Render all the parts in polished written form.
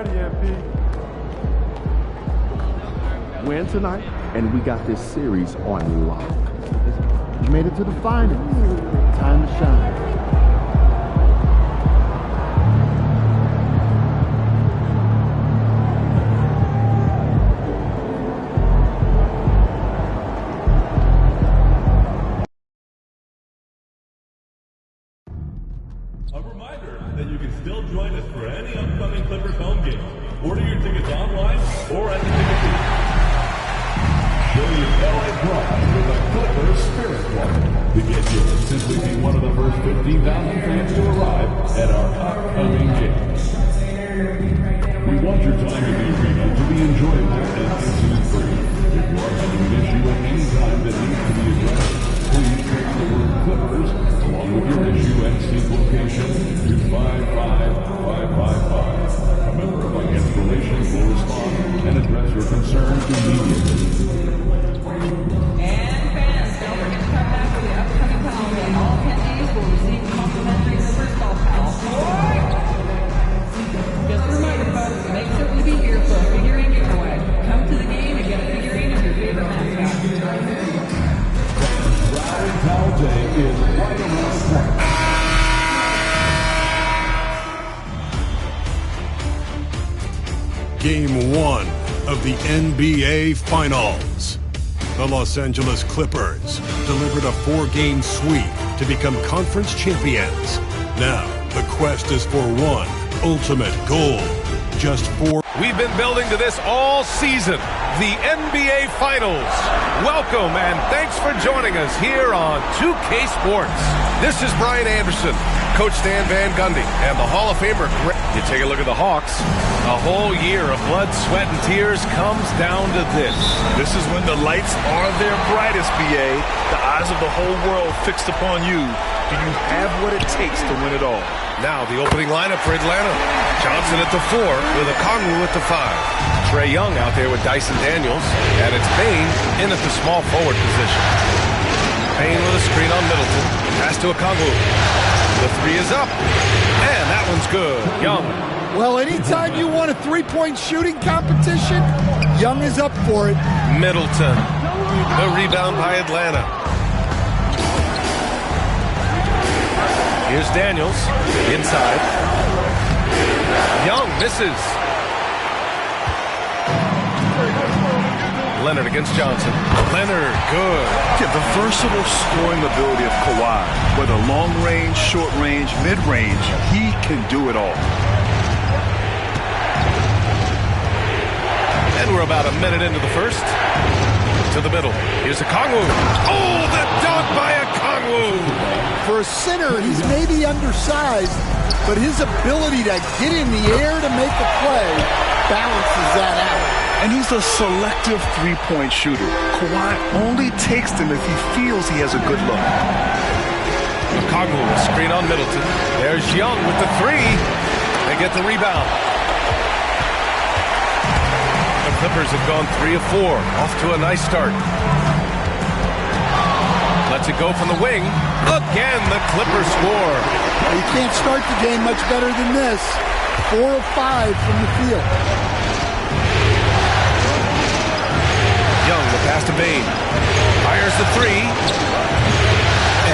ready, MP. Win tonight, and we got this series on lock. You made it to the finals. Time to shine. A reminder that you can still join us for any upcoming Clippers home games. Order your tickets online or at the ticket booth. Show your LA pride with the Clippers Spirit Walk. To get yours, simply be one of the first 15,000 fans to arrive at our upcoming games. We want your time in the arena to be enjoyable and incident-free. If you are having an issue at any time that needs to be addressed, please text the word Clippers along with your issue and seat location to 55555. A member of our installations will respond and address your concerns immediately. And fans, don't forget to come back for the upcoming panel game. All attendees will receive complimentary Clippers golf towels. Just a reminder, folks, make certain to be here for a figurine giveaway. Come to the game and get a figurine of your favorite mascot. Rally Towel Day is right around the corner. Game 1 of the NBA Finals. The Los Angeles Clippers delivered a 4-game sweep to become conference champions. Now, the quest is for one ultimate goal. Just 4. We've been building to this all season, the NBA Finals. Welcome and thanks for joining us here on 2K Sports. This is Brian Anderson, Coach Stan Van Gundy, and the Hall of Famer. You take a look at the Hawks. A whole year of blood, sweat, and tears comes down to this. This is when the lights are their brightest, BA. The eyes of the whole world fixed upon you. Do you have what it takes to win it all? Now the opening lineup for Atlanta. Johnson at the 4 with Okongwu at the 5. Trae Young out there with Dyson Daniels. And it's Payne in at the small forward position. Payne with a screen on Middleton. Pass to Okongwu. The 3 is up. And that one's good. Young. Well, anytime you want a three-point shooting competition, Young is up for it. Middleton. The rebound by Atlanta. Here's Daniels. Inside. Young misses. Leonard against Johnson. Leonard, good. Yeah, the versatile scoring ability of Kawhi. Whether long range, short range, mid range, he can do it all. And we're about a minute into the first. To the middle. Here's Okongwu. Oh, the dunk by Okongwu. For a center, he's maybe undersized, but his ability to get in the air to make a play balances that out. And he's a selective three-point shooter. Kawhi only takes them if he feels he has a good look. Okongwu, a screen on Middleton. There's Young with the 3. They get the rebound. The Clippers have gone 3 of 4. Off to a nice start. Lets it go from the wing. Again, the Clippers score. You can't start the game much better than this. 4 of 5 from the field. Young, the pass to Bane. Fires the 3.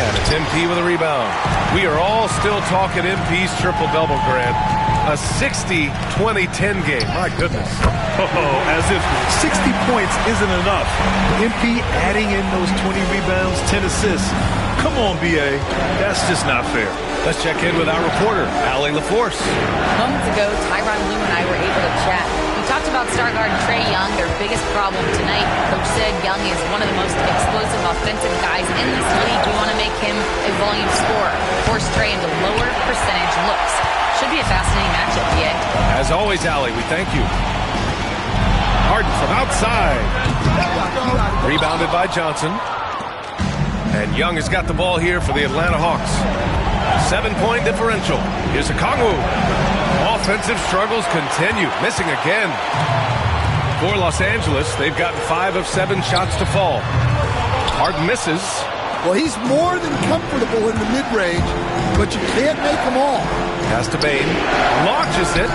And it's MP with a rebound. We are all still talking MP's triple-double, Grant. A 60-20-10 game. My goodness. Oh, as if 60 points isn't enough. MP adding in those 20 rebounds, 10 assists. Come on, BA. That's just not fair. Let's check in with our reporter, Allie LaForce. Moments ago, Tyronn Lue and I were able to chat. We talked about star guard Trae Young, their biggest problem tonight. Coach said Young is one of the most explosive offensive guys in this league. We want to make him a volume scorer. Force Trae into lower percentage looks. Should be a fascinating matchup, BA. As always, Allie, we thank you. Harden from outside. Rebounded by Johnson. And Young has got the ball here for the Atlanta Hawks. 7-point differential. Here's Okongwu. Offensive struggles continue. Missing again. For Los Angeles, they've gotten 5 of 7 shots to fall. Harden misses. Well, he's more than comfortable in the mid-range, but you can't make them all. Pass to Bain. Launches it.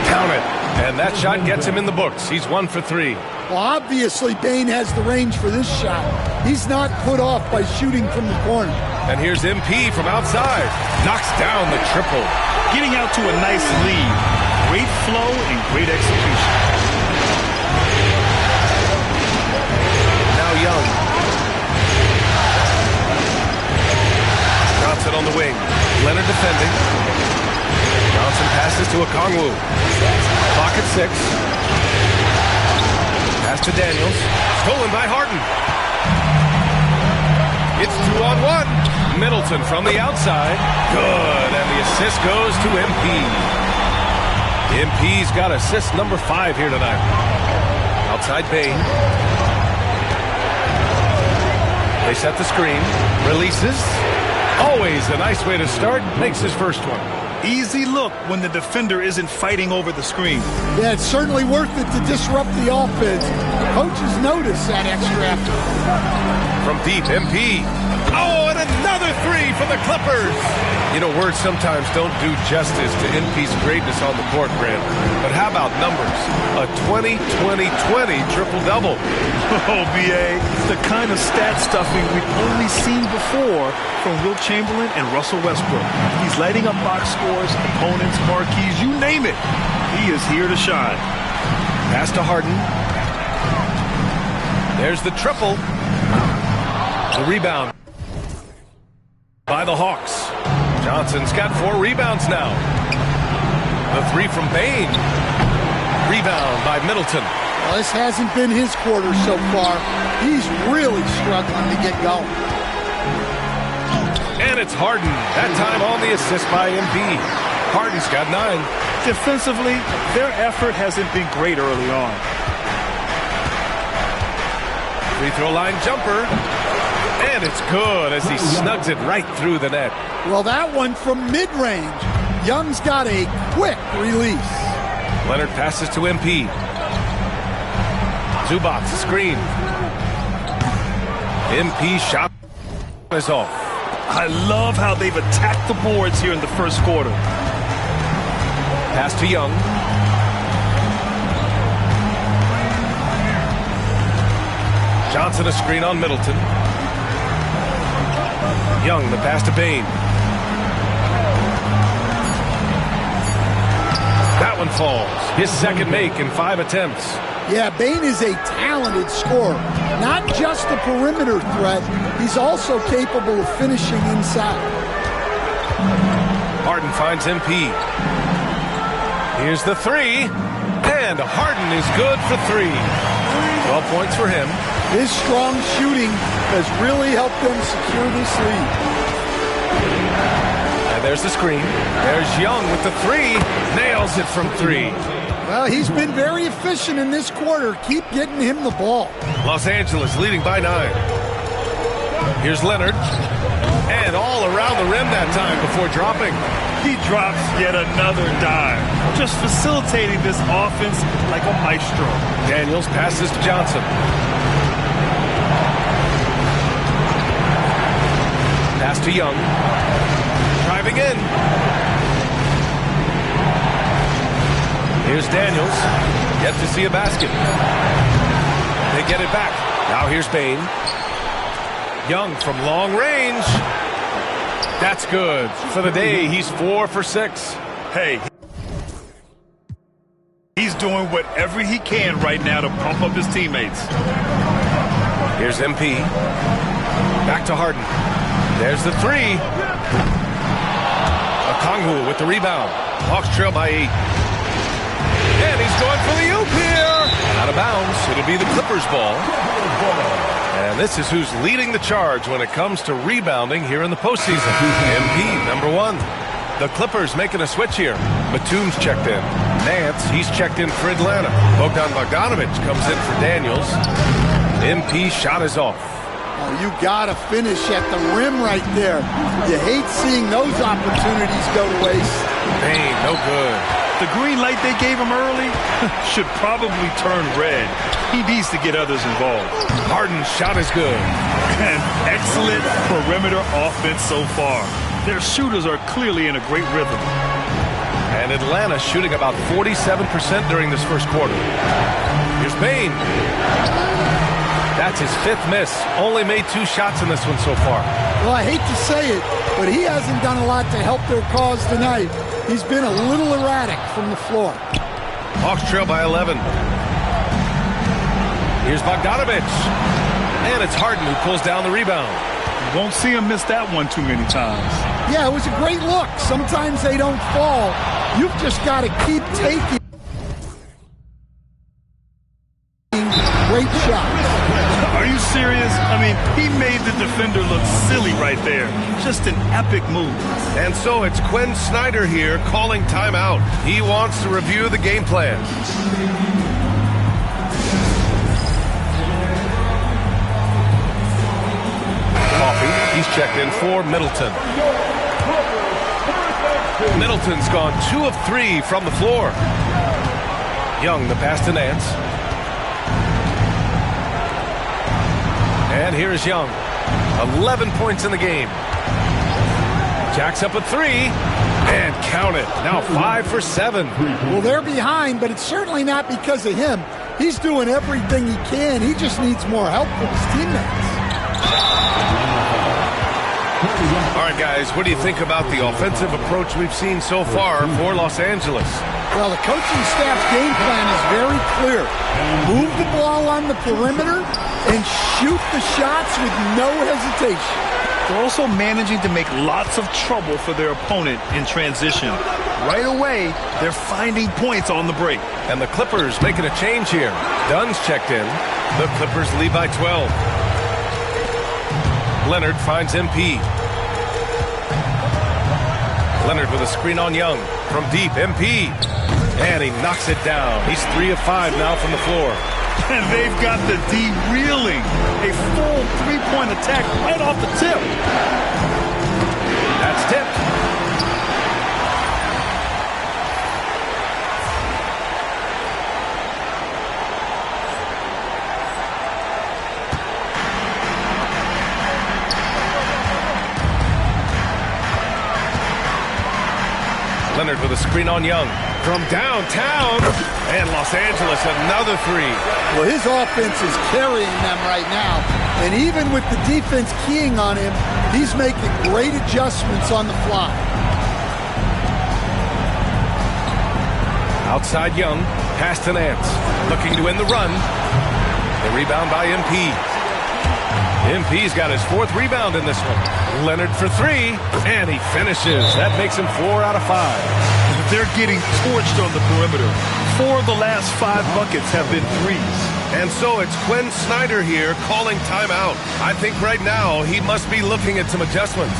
Count it. And that shot gets him in the books. He's 1 for 3. Well, obviously, Bain has the range for this shot. He's not put off by shooting from the corner. And here's MP from outside. Knocks down the triple. Getting out to a nice lead. Great flow and great execution. Now Young. Johnson on the wing. Leonard defending. Johnson passes to Okongwu. Clock at 6. Pass to Daniels. Stolen by Harden. It's 2-on-1. Middleton from the outside. Good. And the assist goes to MP. MP's got assist number 5 here tonight. Outside Bain. They set the screen. Releases. Always a nice way to start. Makes his first one. Easy look when the defender isn't fighting over the screen. Yeah, it's certainly worth it to disrupt the offense. Coaches notice that extra effort. From deep, MP. Oh, and another 3 for the Clippers. You know, words sometimes don't do justice to MP's greatness on the court, Grant. But how about numbers? A 20-20-20 triple-double. Oh, B.A., the kind of stat stuffing we've only seen before from Wilt Chamberlain and Russell Westbrook. He's lighting up box scores, opponents, marquees, you name it. He is here to shine. Pass to Harden. There's the triple. The rebound by the Hawks. Johnson's got 4 rebounds now. The 3 from Bain. Rebound by Middleton. Well, this hasn't been his quarter so far. He's really struggling to get going. And it's Harden. That time on the assist by MP. Harden's got 9. Defensively, their effort hasn't been great early on. Free throw line jumper. And it's good as he snugs it right through the net. Well, that one from mid-range. Young's got a quick release. Leonard passes to MP. Zubac screen. MP shot is off. I love how they've attacked the boards here in the first quarter. Pass to Young. Johnson a screen on Middleton. Young, the pass to Bain. That one falls. His second make in 5 attempts. Yeah, Bain is a talented scorer. Not just a perimeter threat, he's also capable of finishing inside. Harden finds MP. Here's the 3. And Harden is good for 3. 12 points for him. His strong shooting has really helped them secure this lead. And there's the screen. There's Young with the 3. Nails it from 3. Well, he's been very efficient in this quarter. Keep getting him the ball. Los Angeles leading by 9. Here's Leonard. And all around the rim that time before dropping. He drops yet another dime. Just facilitating this offense like a maestro. Daniels passes to Johnson. Pass to Young. Driving in. Here's Daniels. Yet to see a basket. They get it back. Now here's Bain. Young from long range. That's good. For the day, he's 4 for 6. Hey, he's doing whatever he can right now to pump up his teammates. Here's MP. Back to Harden. There's the 3. Okongwu with the rebound. Hawks trail by 8. And he's going for the oop here. Out of bounds. It'll be the Clippers ball. And this is who's leading the charge when it comes to rebounding here in the postseason. MP, number 1. The Clippers making a switch here. Batum's checked in. Nance, he's checked in for Atlanta. Bogdan Bogdanovic comes in for Daniels. MP shot is off. Oh, you got to finish at the rim right there. You hate seeing those opportunities go to waste. Bain, no good. The green light they gave him early should probably turn red. He needs to get others involved. Harden's shot is good. An excellent perimeter offense so far. Their shooters are clearly in a great rhythm. And Atlanta shooting about 47% during this first quarter. Here's Bane. That's his 5th miss. Only made 2 shots in this one so far. Well, I hate to say it, but he hasn't done a lot to help their cause tonight. He's been a little erratic from the floor. Hawks trail by 11. Here's Bogdanovich. And it's Harden who pulls down the rebound. You won't see him miss that one too many times. Yeah, it was a great look. Sometimes they don't fall. You've just got to keep taking great shots. Are you serious? I mean, he made the defender look silly right there. Just an epic move. And so it's Quinn Snyder here calling timeout. He wants to review the game plan. Coffee, he's checked in for Middleton. Middleton's gone 2 of 3 from the floor. Young, the pass to Nance. And here's Young. 11 points in the game. Jacks up a 3. And count it. Now 5 for 7. Well, they're behind, but it's certainly not because of him. He's doing everything he can. He just needs more help from his teammates. All right, guys, what do you think about the offensive approach we've seen so far for Los Angeles? Well, the coaching staff's game plan is very clear. Move the ball on the perimeter and shoot the shots with no hesitation. They're also managing to make lots of trouble for their opponent in transition. Right away, they're finding points on the break. And the Clippers making a change here. Dunn's checked in. The Clippers lead by 12. Leonard finds MP. Leonard with a screen on Young. From deep, MP. And he knocks it down. He's 3 of 5 now from the floor. And they've got the D reeling. A full 3-point attack right off the tip. That's tipped. Leonard with a screen on Young. From downtown. And Los Angeles, another 3. Well, his offense is carrying them right now. And even with the defense keying on him, he's making great adjustments on the fly. Outside Young. Pass to Nance. Looking to win the run. The rebound by MP. MP's got his 4th rebound in this one. Leonard for 3. And he finishes. That makes him 4 out of 5. They're getting torched on the perimeter. 4 of the last 5 buckets have been threes. And so it's Quinn Snyder here calling timeout. I think right now he must be looking at some adjustments.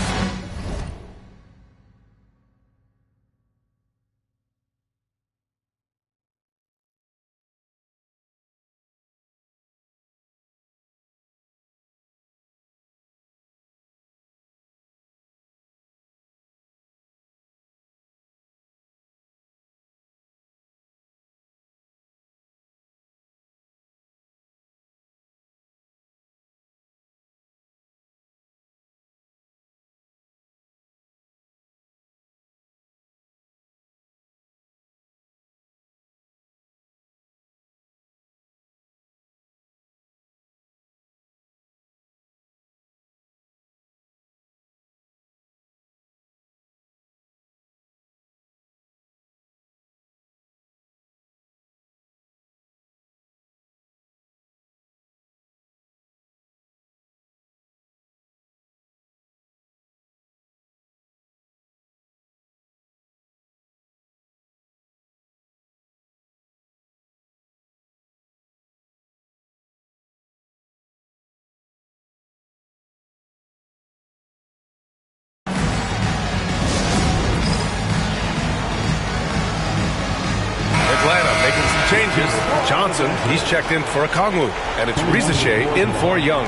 Atlanta making some changes. Johnson, he's checked in for Okongwu. And it's Rizachet in for Young.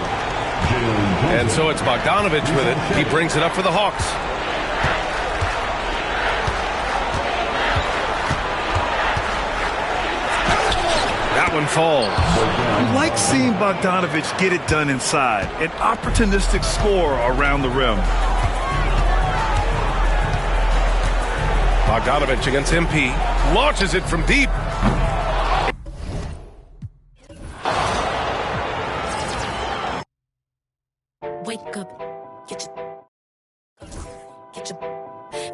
And so it's Bogdanovich with it. He brings it up for the Hawks. that one falls. You like seeing Bogdanovich get it done inside. An opportunistic score around the rim. Bogdanovich against MP. Launches it from deep. Wake up, get your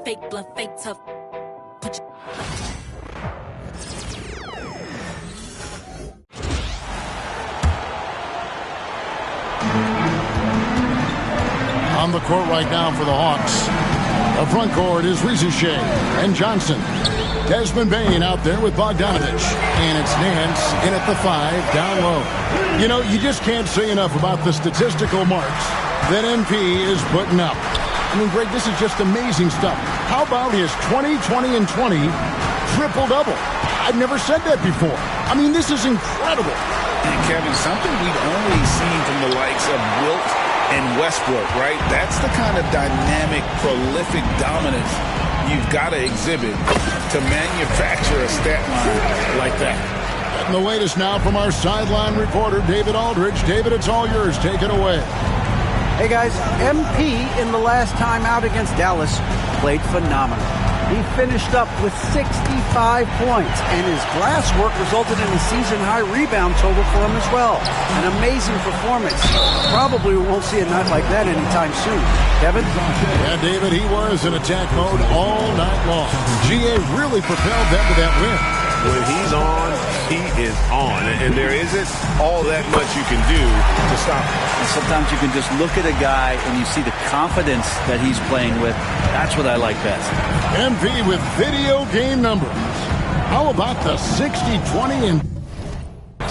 fake blood, fake tough. Put your on the court right now for the Hawks. The front court is Rizushea and Johnson. Desmond Bane out there with Bogdanovich. And it's Nance in at the 5, down low. You know, you just can't say enough about the statistical marks that MP is putting up. I mean, Greg, this is just amazing stuff. How about his 20, 20, and 20 triple-double? I've never said that before. I mean, this is incredible. And, Kevin, something we've only seen from the likes of Wilt and Westbrook, right? That's the kind of dynamic, prolific dominance you've got to exhibit to manufacture a stat line like that. And the latest now from our sideline reporter, David Aldridge. David, it's all yours. Take it away. Hey, guys, MP in the last time out against Dallas played phenomenal. He finished up with 65 points, and his glass work resulted in a season-high rebound total for him as well. An amazing performance. Probably we won't see a night like that anytime soon. Kevin? Yeah, David, he was in attack mode all night long. GA really propelled them to that win. When he's on, he is on. And there isn't all that much you can do to stop him. And sometimes you can just look at a guy and you see the confidence that he's playing with. That's what I like best. MP with video game numbers. How about the 60, 20, and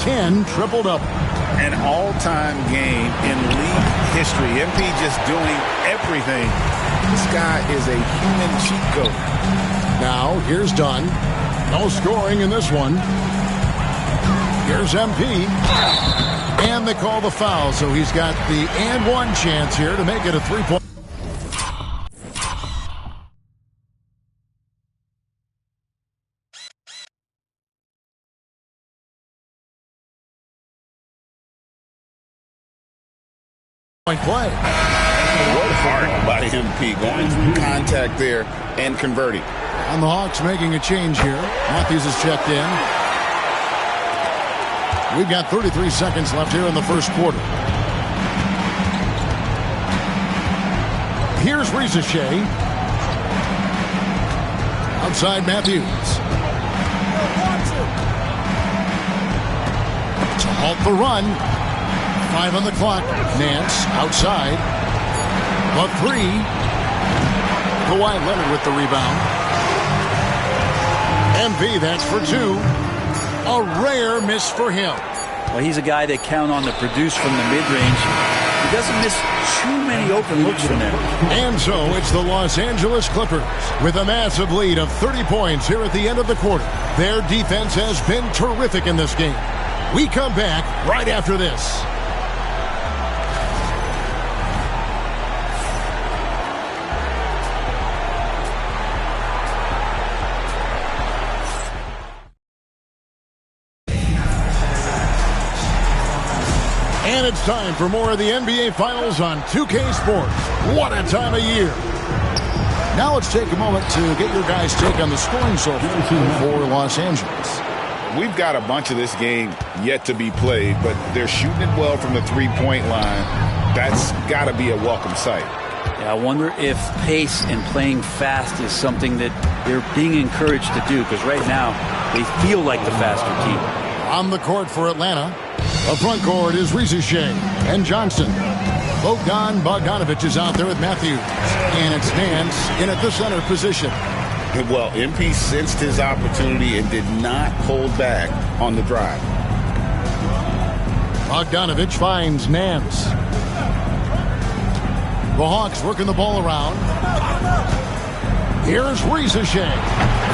10 triple-double? An all-time game in league history. MP just doing everything. This guy is a human cheat code. Now, here's Dunn. No scoring in this one. Here's MP. And they call the foul, so he's got the and one chance here to make it a three-point. Play. What hard by MP going through contact there and converting. And the Hawks making a change here. Matthews has checked in. We've got 33 seconds left here in the first quarter. Here's Rizushea. Outside Matthews. To halt the run. 5 on the clock. Nance outside. The 3. Kawhi Leonard with the rebound. MP, that's for 2. A rare miss for him. Well, he's a guy that count on to produce from the mid-range. He doesn't miss too many open looks from there. And so it's the Los Angeles Clippers with a massive lead of 30 points here at the end of the quarter. Their defense has been terrific in this game. We come back right after this. And it's time for more of the NBA Finals on 2K Sports. What a time of year. Now let's take a moment to get your guys' take on the scoring so far for Los Angeles. We've got a bunch of this game yet to be played, but they're shooting it well from the three-point line. That's got to be a welcome sight. Yeah, I wonder if pace and playing fast is something that they're being encouraged to do, because right now they feel like the faster team. On the court for Atlanta, the front court is Rizushea and Johnson. Bogdanovich is out there with Matthews. And it's Nance in at the center position. Well, MP sensed his opportunity and did not hold back on the drive. Bogdanovich finds Nance. The Hawks working the ball around. Here's Rizushea.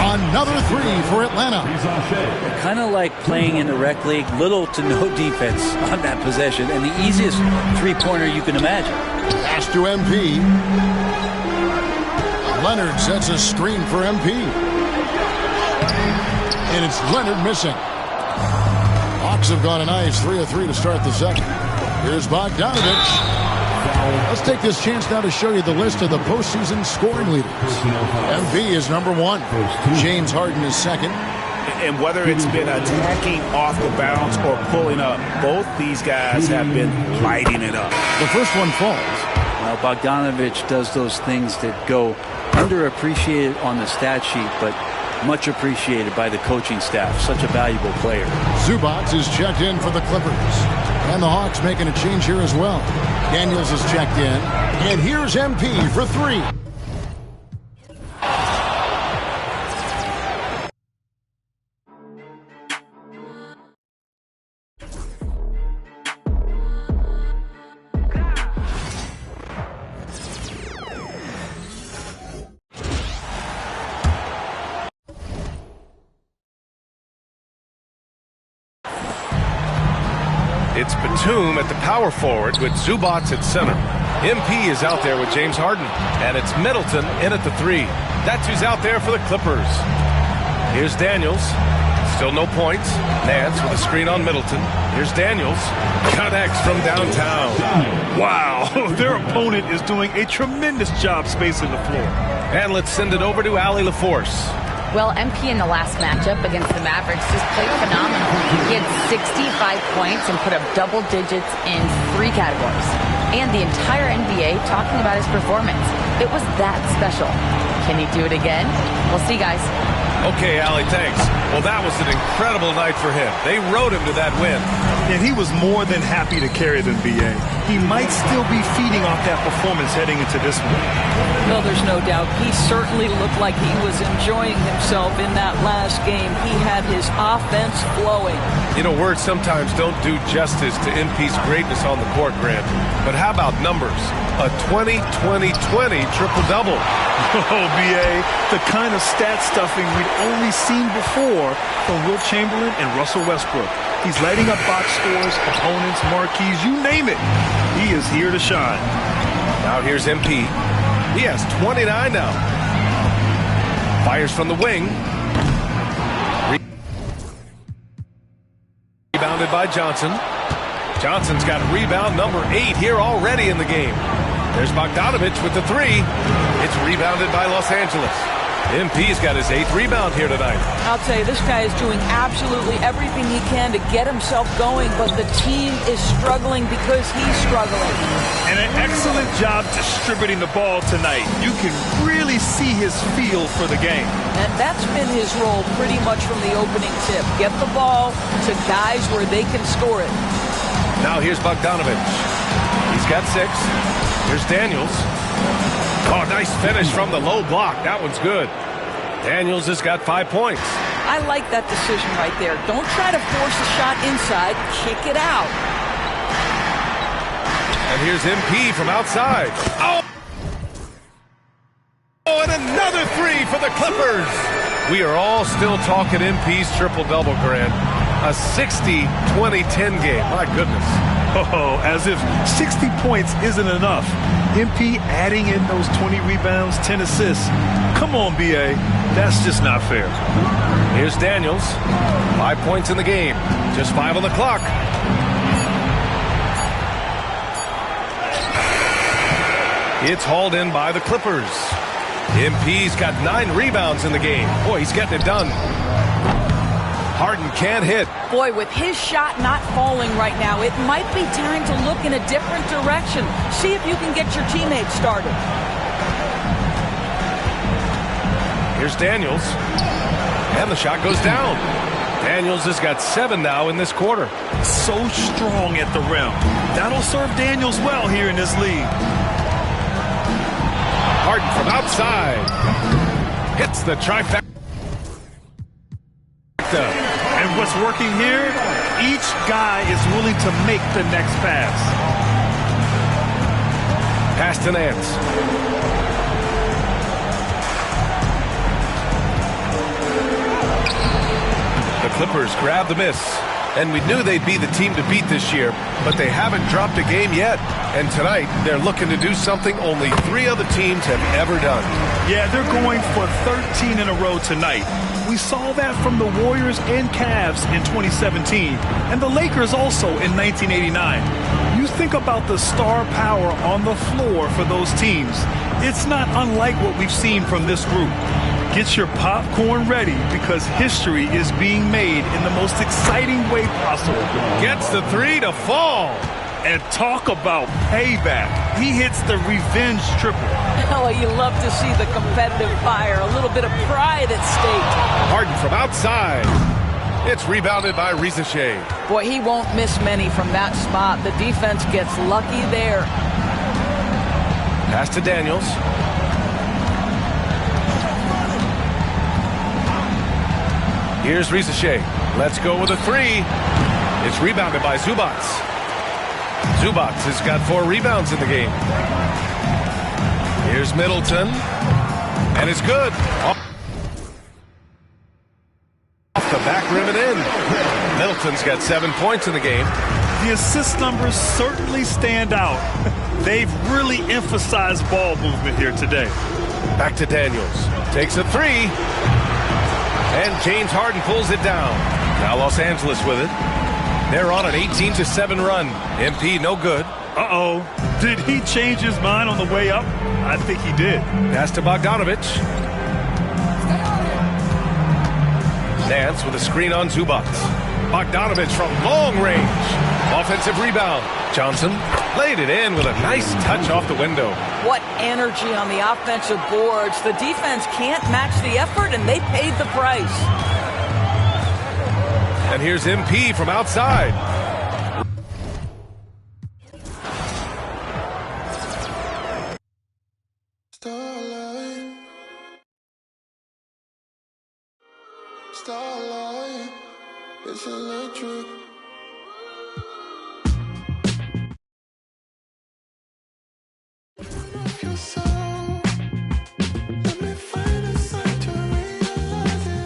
Another 3 for Atlanta. Kind of like playing in the rec league, little to no defense on that possession, and the easiest three-pointer you can imagine. Pass to MP. Leonard sets a screen for MP. And it's Leonard missing. Hawks have gone a nice 3 of 3 to start the second. Here's Bogdanovich. Let's take this chance now to show you the list of the postseason scoring leaders. MB is number 1. James Harden is second. And whether it's been attacking off the bounce or pulling up, both these guys have been lighting it up. The first one falls. Well, Bogdanovich does those things that go underappreciated on the stat sheet, but much appreciated by the coaching staff. Such a valuable player. Zubac is checked in for the Clippers. And the Hawks making a change here as well. Daniels is checked in. And here's MP for 3. It's Batum at the power forward with Zubac at center. MP is out there with James Harden. And it's Middleton in at the 3. That's who's out there for the Clippers. Here's Daniels. Still no points. Nance with a screen on Middleton. Here's Daniels. Connects from downtown. Wow, their opponent is doing a tremendous job spacing the floor. And let's send it over to Allie LaForce. Well, MP in the last matchup against the Mavericks just played phenomenal. He had 65 points and put up double digits in 3 categories. And the entire NBA talking about his performance. It was that special. Can he do it again? We'll see, guys. Okay, Allie, thanks. Well, that was an incredible night for him. They rode him to that win. And he was more than happy to carry them, B.A. He might still be feeding off that performance heading into this one. Well, there's no doubt. He certainly looked like he was enjoying himself in that last game. He had his offense flowing. You know, words sometimes don't do justice to MP's greatness on the court, Grant. But how about numbers? A 20-20-20 triple-double. Oh, B.A., the kind of stat stuffing we'd only seen before from Wilt Chamberlain and Russell Westbrook. He's lighting up box scores, opponents, marquees, you name it. He is here to shine. Now here's MP. He has 29 now. Fires from the wing. Rebounded by Johnson. Johnson's got rebound number 8 here already in the game. There's Bogdanovich with the 3. It's rebounded by Los Angeles. MP's got his 8th rebound here tonight. I'll tell you, this guy is doing absolutely everything he can to get himself going, but the team is struggling because he's struggling. And an excellent job distributing the ball tonight. You can really see his feel for the game. And that's been his role pretty much from the opening tip. Get the ball to guys where they can score it. Now here's Bogdanovich. He's got 6. Here's Daniels. Oh, nice finish from the low block. That one's good. Daniels has got 5 points. I like that decision right there. Don't try to force a shot inside. Kick it out. And here's MP from outside. Oh! Oh, and another 3 for the Clippers. We are all still talking MP's triple-double, Grant. A 60-20-10 game. My goodness. Oh, as if 60 points isn't enough. MP adding in those 20 rebounds, 10 assists. Come on, B.A. That's just not fair. Here's Daniels. 5 points in the game. Just 5 on the clock. It's hauled in by the Clippers. MP's got 9 rebounds in the game. Boy, he's getting it done. Harden can't hit. Boy, with his shot not falling right now, it might be time to look in a different direction. See if you can get your teammates started. Here's Daniels. And the shot goes down. Daniels has got 7 now in this quarter. So strong at the rim. That'll serve Daniels well here in this league. Harden from outside. Hits the trifecta. And what's working here? Each guy is willing to make the next pass. Pass to Nance. The Clippers grab the miss. And we knew they'd be the team to beat this year, but they haven't dropped a game yet. And tonight, they're looking to do something only 3 other teams have ever done. Yeah, they're going for 13 in a row tonight. We saw that from the Warriors and Cavs in 2017, and the Lakers also in 1989. You think about the star power on the floor for those teams. It's not unlike what we've seen from this group. Get your popcorn ready because history is being made in the most exciting way possible. Gets the 3 to fall. And talk about payback. He hits the revenge triple. Oh, you love to see the competitive fire. A little bit of pride at stake. Harden from outside. It's rebounded by Risacher. Boy, he won't miss many from that spot. The defense gets lucky there. Pass to Daniels. Here's Risacher. Let's go with a 3. It's rebounded by Zubac. Zubac has got 4 rebounds in the game. Here's Middleton. And it's good. Off the back rim and in. Middleton's got 7 points in the game. The assist numbers certainly stand out. They've really emphasized ball movement here today. Back to Daniels. Takes a 3. And James Harden pulls it down. Now Los Angeles with it. They're on an 18-7 run. MP no good. Uh-oh. Did he change his mind on the way up? I think he did. Pass to Bogdanovic. Nance with a screen on Zubac. Bogdanovic from long range. Offensive rebound. Johnson laid it in with a nice touch off the window. What energy on the offensive boards. The defense can't match the effort, and they paid the price. And here's MP from outside. Starlight. Starlight. It's electric. Your soul. Let me find a sign to realize it.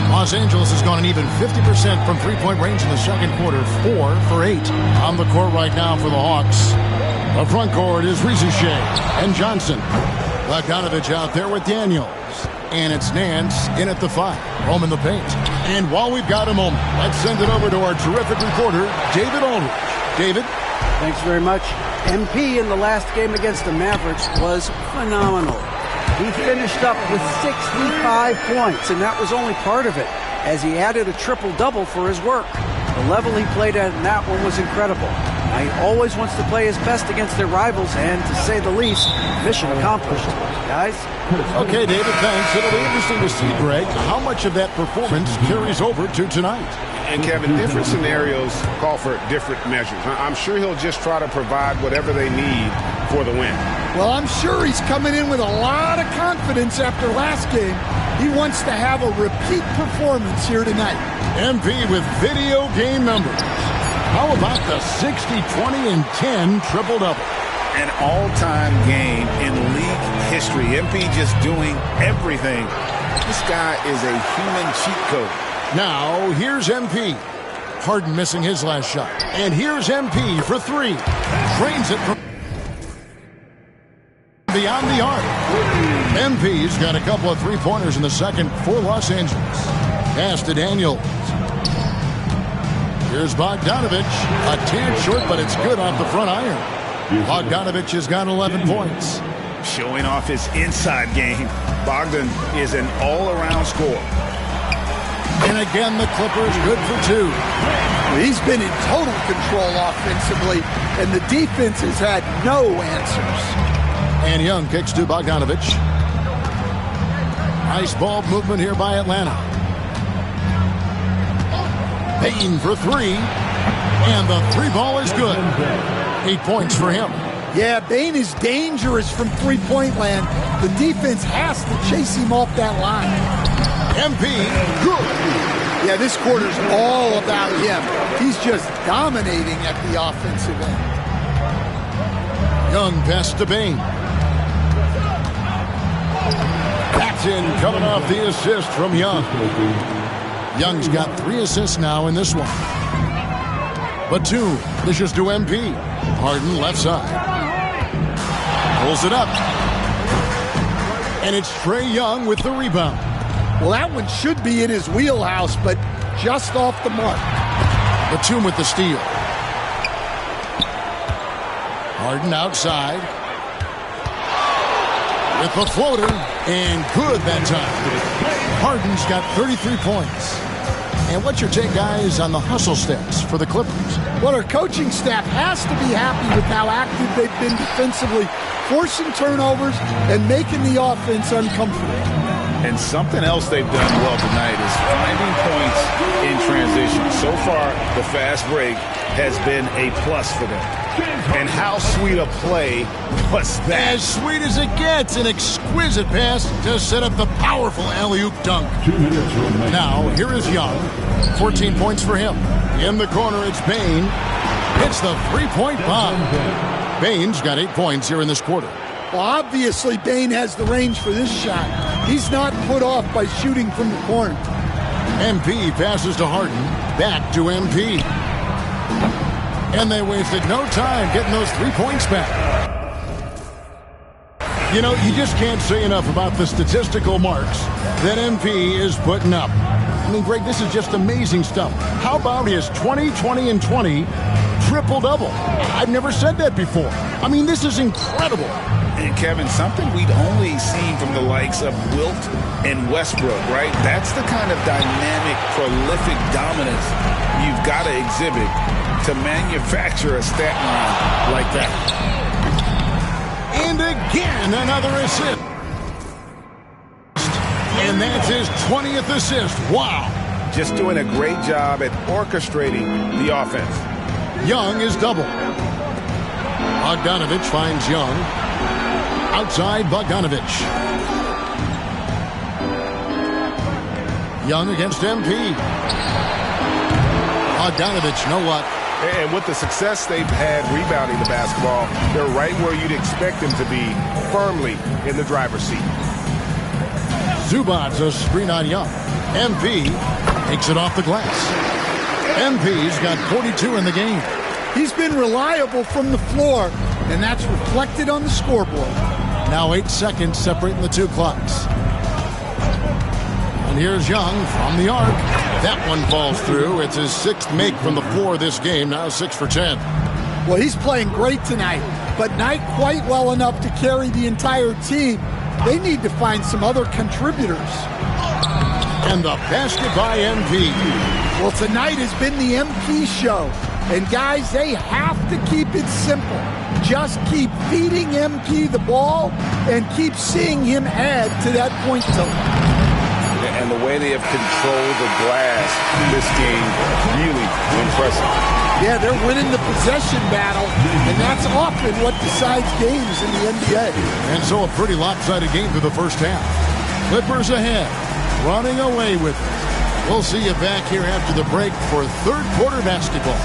Los Angeles has gone an even 50% from three-point range in the second quarter, 4 for 8. On the court right now for the Hawks. The front court is Risacher and Johnson. Bogdanovic out there with Daniels. And it's Nance in at the 5. Home in the paint. And while we've got a moment, let's send it over to our terrific reporter, David Aldridge. David? Thanks very much. MP in the last game against the Mavericks was phenomenal. He finished up with 65 points, and that was only part of it, as he added a triple-double for his work. The level he played at in that one was incredible. Now, he always wants to play his best against their rivals, and to say the least, mission accomplished. Guys? Okay, David, thanks. It'll be interesting to see, Greg, how much of that performance carries over to tonight. And, Kevin, different scenarios call for different measures. I'm sure he'll just try to provide whatever they need for the win. Well, I'm sure he's coming in with a lot of confidence after last game. He wants to have a repeat performance here tonight. MP with video game numbers. How about the 60, 20, and 10 triple-double? An all-time game in league history. MP just doing everything. This guy is a human cheat code. Now, here's MP. Harden missing his last shot. And here's MP for 3. Trains it from beyond the arc. MP's got a couple of three-pointers in the second for Los Angeles. Pass to Daniels. Here's Bogdanovic. A tad short, but it's good off the front iron. Bogdanovic has got 11 points. Showing off his inside game. Bogdan is an all-around scorer. And again, the Clippers good for 2. He's been in total control offensively, and the defense has had no answers. And Young kicks to Bogdanovic. Nice ball movement here by Atlanta. Payton for 3. And the 3 ball is good. 8 points for him. Yeah, Bain is dangerous from three-point land. The defense has to chase him off that line. MP, good. Yeah, this quarter's all about him. He's just dominating at the offensive end. Young pass to Bain. Captain coming off the assist from Young. Young's got 3 assists now in this one. Batum dishes to MP. Harden left side. Pulls it up. And it's Trae Young with the rebound. Well, that one should be in his wheelhouse, but just off the mark. Batum with the steal. Harden outside. With the floater. And good that time. Harden's got 33 points. And what's your take, guys, on the hustle stats for the Clippers? Well, our coaching staff has to be happy with how active they've been defensively, forcing turnovers and making the offense uncomfortable. And something else they've done well tonight is finding points in transition. So far, the fast break has been a plus for them. And how sweet a play was that? As sweet as it gets, an exquisite pass to set up the powerful alley-oop dunk. 2 minutes remaining. Now, here is Young. 14 points for him. In the corner, it's Bain. It's the three-point bomb. Bain's got 8 points here in this quarter. Well, obviously, Bain has the range for this shot. He's not put off by shooting from the corner. MP passes to Harden. Back to MP. And they wasted no time getting those 3 points back. You know, you just can't say enough about the statistical marks that MP is putting up. I mean, Greg, this is just amazing stuff. How about his 20, 20, and 20 triple-double? I've never said that before. I mean, this is incredible. And, Kevin, something we'd only seen from the likes of Wilt and Westbrook, right? That's the kind of dynamic, prolific dominance you've got to exhibit to manufacture a stat line like that. And again, another assist. And that's his 20th assist. Wow. Just doing a great job at orchestrating the offense. Young is double. Bogdanovich finds Young. Outside Bogdanovich. Young against MP. Bogdanovich, you know what? And with the success they've had rebounding the basketball, they're right where you'd expect them to be, firmly in the driver's seat. Zubac's a screen on Young. MP takes it off the glass. MP's got 42 in the game. He's been reliable from the floor, and that's reflected on the scoreboard. Now 8 seconds separating the two clocks. And here's Young from the arc. That one falls through. It's his 6th make from the floor this game, now 6 for 10. Well, he's playing great tonight, but not quite well enough to carry the entire team. They need to find some other contributors. And the basket by MP. Well, tonight has been the MP show. And guys, they have to keep it simple. Just keep feeding MP the ball and keep seeing him add to that point total. And the way they have controlled the glass this game, really impressive. Yeah, they're winning the possession battle, and that's often what decides games in the NBA. And so a pretty lopsided game through the first half. Clippers ahead, running away with it. We'll see you back here after the break for third quarter basketball.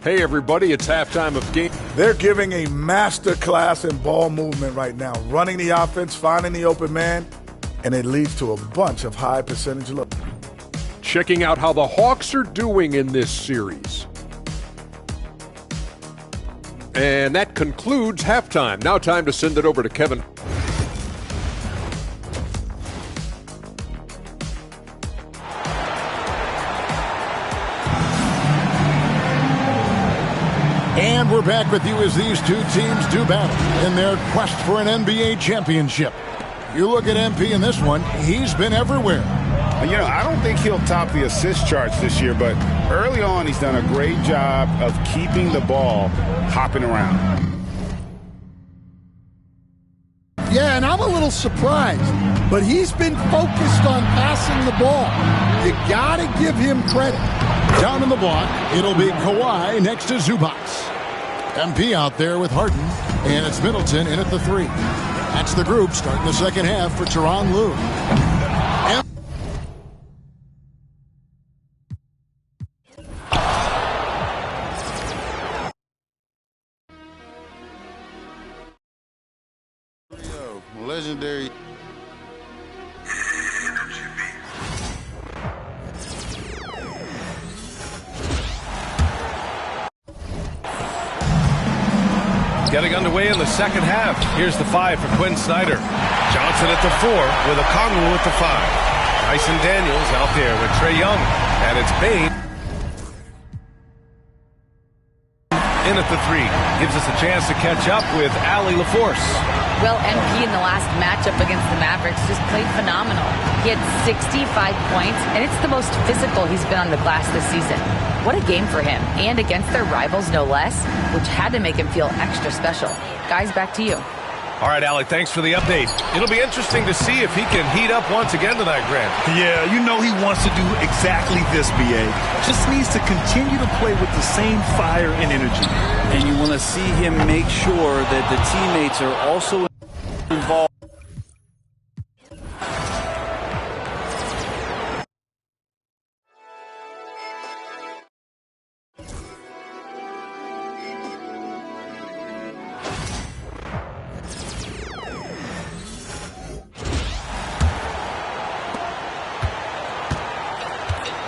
Hey, everybody, it's halftime of game. They're giving a master class in ball movement right now, running the offense, finding the open man, and it leads to a bunch of high percentage looks. Checking out how the Hawks are doing in this series. And that concludes halftime. Now time to send it over to Kevin. And we're back with you as these two teams do battle in their quest for an NBA championship. You look at MP in this one, he's been everywhere. You know, I don't think he'll top the assist charts this year, but early on, he's done a great job of keeping the ball hopping around. little surprised, but he's been focused on passing the ball. You got to give him credit. Down in the block, it'll be Kawhi next to Zubac. MP out there with Harden, and it's Middleton in at the 3. That's the group starting the second half for Tyronn Lue. Legendary. Getting underway in the second half. Here's the 5 for Quinn Snyder. Johnson at the 4 with Okongwu at the 5. Tyson Daniels out there with Trae Young. And it's Bane in at the 3. Gives us a chance to catch up with Allie LaForce. Well, MP in the last matchup against the Mavericks just played phenomenal. He had 65 points, and it's the most physical he's been on the glass this season. What a game for him, and against their rivals, no less, which had to make him feel extra special. Guys, back to you. All right, Alec, thanks for the update. It'll be interesting to see if he can heat up once again tonight, Grant. Yeah, you know he wants to do exactly this, BA. Just needs to continue to play with the same fire and energy. And you want to see him make sure that the teammates are also involved.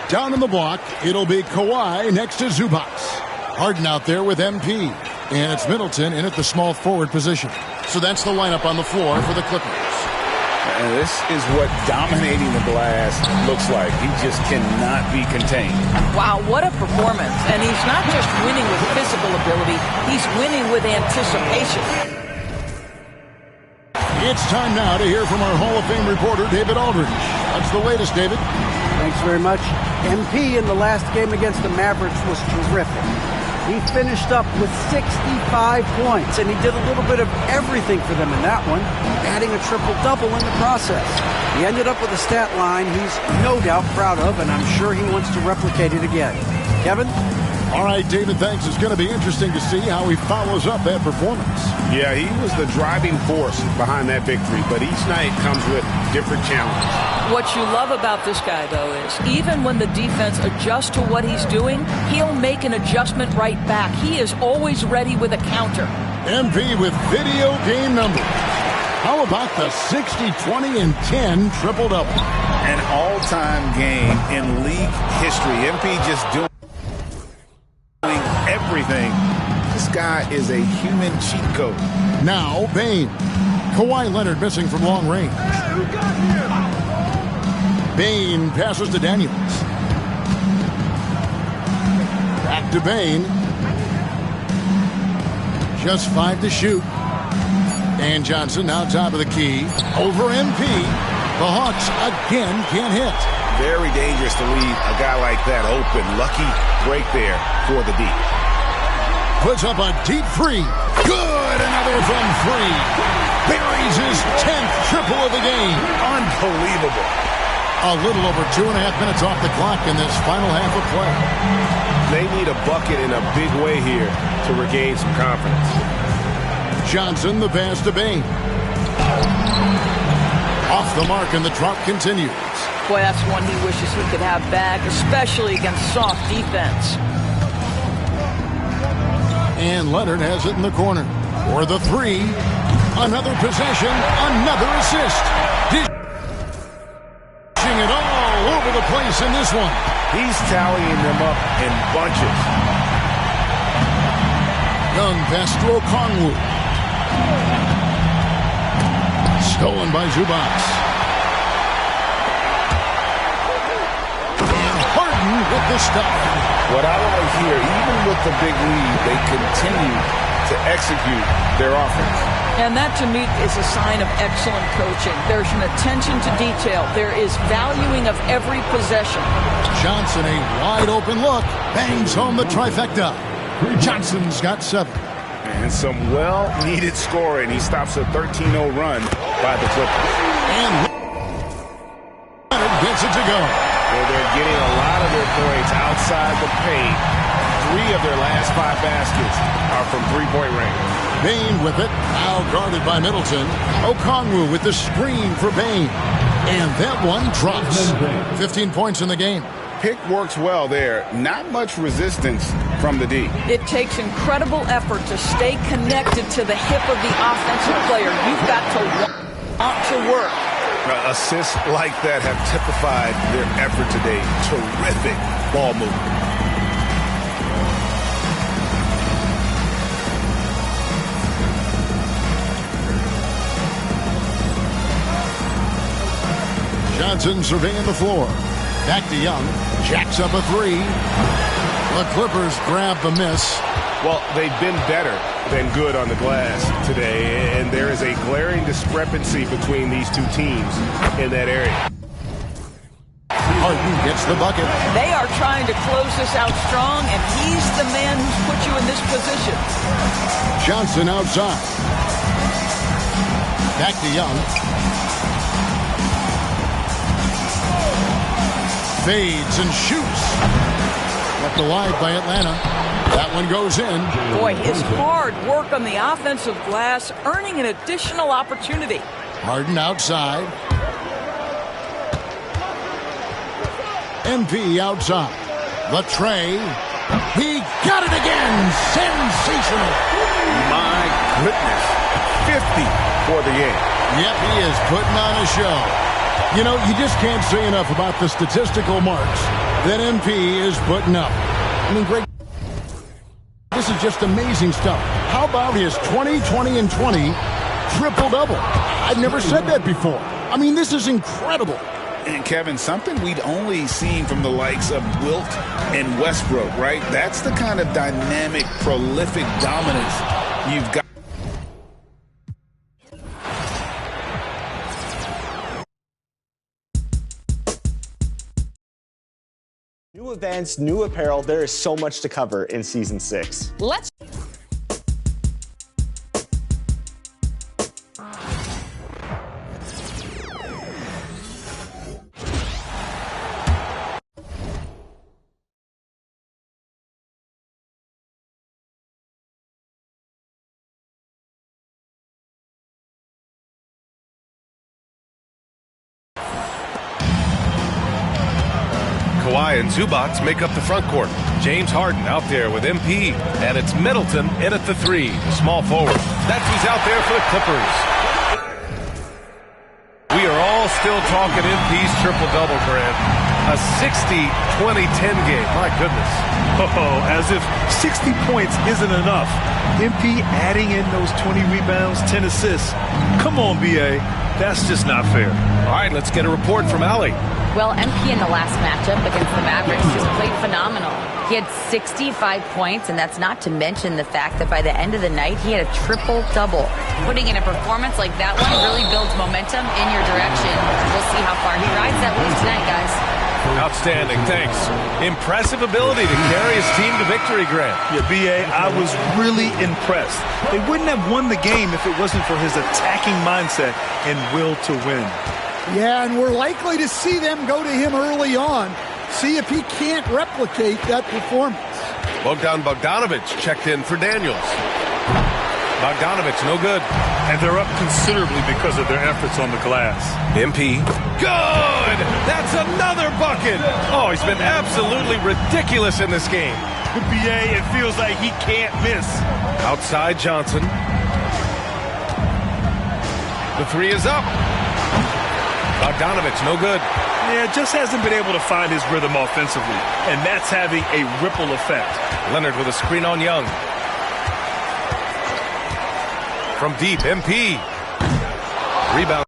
Down in the block, it'll be Kawhi next to Zubac. Harden out there with MP. And it's Middleton in at the small forward position. So that's the lineup on the floor for the Clippers. And this is what dominating the glass looks like. He just cannot be contained. Wow, what a performance. And he's not just winning with physical ability, he's winning with anticipation. It's time now to hear from our Hall of Fame reporter, David Aldridge. What's the latest, David? Thanks very much. MP in the last game against the Mavericks was terrific. He finished up with 65 points, and he did a little bit of everything for them in that one, adding a triple-double in the process. He ended up with a stat line he's no doubt proud of, and I'm sure he wants to replicate it again. Kevin? All right, David, thanks. It's going to be interesting to see how he follows up that performance. Yeah, he was the driving force behind that victory, but each night comes with different challenges. What you love about this guy, though, is even when the defense adjusts to what he's doing, he'll make an adjustment right back. He is always ready with a counter. MP with video game numbers. How about the 60, 20, and 10 triple-double? An all-time game in league history. MP just doing everything. This guy is a human cheat code. Now, Bane. Kawhi Leonard missing from long range. Bane passes to Daniels. Back to Bane. Just 5 to shoot. And Johnson now top of the key. Over MP. The Hawks again can't hit. Very dangerous to leave a guy like that open. Lucky break there for the D. Puts up a deep 3. Good! Another from 3. Buries his 10th triple of the game. Unbelievable. A little over 2.5 minutes off the clock in this final half of play. They need a bucket in a big way here to regain some confidence. Johnson, the pass to Bane. Off the mark, and the drop continues. Boy, that's one he wishes he could have back, especially against soft defense. And Leonard has it in the corner. For the 3. Another possession, another assist. Dishing it all over the place in this one. He's tallying them up in bunches. Young pass to Okongwu. Stolen by Zubac. And Harden with the stop. What I like here, even with the big lead, they continue to execute their offense. And that, to me, is a sign of excellent coaching. There's an attention to detail. There is valuing of every possession. Johnson, a wide open look, bangs home the trifecta. Johnson's got 7. And some well-needed scoring. He stops a 13-0 run by the Clippers. And Leonard gets it to go. Well, they're getting a lot of their points outside the paint. 3 of their last 5 baskets are from three-point range. Bane with it, now guarded by Middleton. Okongwu with the screen for Bane. And that one drops. 15 points in the game. Pick works well there. Not much resistance from the D. It takes incredible effort to stay connected to the hip of the offensive player. You've got to want to work. Assists like that have typified their effort today. Terrific ball movement. Johnson surveying the floor. Back to Young. Jacks up a 3. The Clippers grab the miss. Well, they've been better than good on the glass today, and there is a glaring discrepancy between these two teams in that area. Harden gets the bucket. They are trying to close this out strong, and he's the man who's put you in this position. Johnson outside. Back to Young. Fades and shoots. Left wide by Atlanta. That one goes in. Boy, his hard work on the offensive glass, earning an additional opportunity. Harden outside. MP outside. The tray. He got it again. Sensational. My goodness. 50 for the game. Yep, he is putting on a show. You know, you just can't say enough about the statistical marks that MP is putting up. I mean, Greg, this is just amazing stuff. How about his 20, 20, and 20 triple-double? I've never said that before. I mean, this is incredible. And, Kevin, something we'd only seen from the likes of Wilt and Westbrook, right? That's the kind of dynamic, prolific dominance you've got. New events, new apparel, there is so much to cover in Season 6. Let's... Kawhi and Zubac make up the front court. James Harden out there with MP, and it's Middleton in at the 3, the small forward. That's who's out there for the Clippers. We are all still talking MP's triple-double, Grant. A 60-20-10 game. My goodness. Oh, as if 60 points isn't enough. MP adding in those 20 rebounds, 10 assists. Come on, BA. That's just not fair. All right, let's get a report from Allie. Well, MP in the last matchup against the Mavericks just played phenomenal. He had 65 points, and that's not to mention the fact that by the end of the night, he had a triple-double. Putting in a performance like that one really builds momentum in your direction. We'll see how far he rides that lead tonight, guys. Outstanding, thanks. Impressive ability to carry his team to victory, Grant. Yeah, BA, I was really impressed. They wouldn't have won the game if it wasn't for his attacking mindset and will to win. Yeah, and we're likely to see them go to him early on. See if he can't replicate that performance. Bogdanovic checked in for Daniels. Bogdanovic, no good. And they're up considerably because of their efforts on the glass. MP. Good! That's another bucket! Oh, he's been absolutely ridiculous in this game. BA, it feels like he can't miss. Outside Johnson. The 3 is up. Bogdanovic, no good. Yeah, just hasn't been able to find his rhythm offensively, and that's having a ripple effect. Leonard with a screen on Young. From deep, MP. Rebound.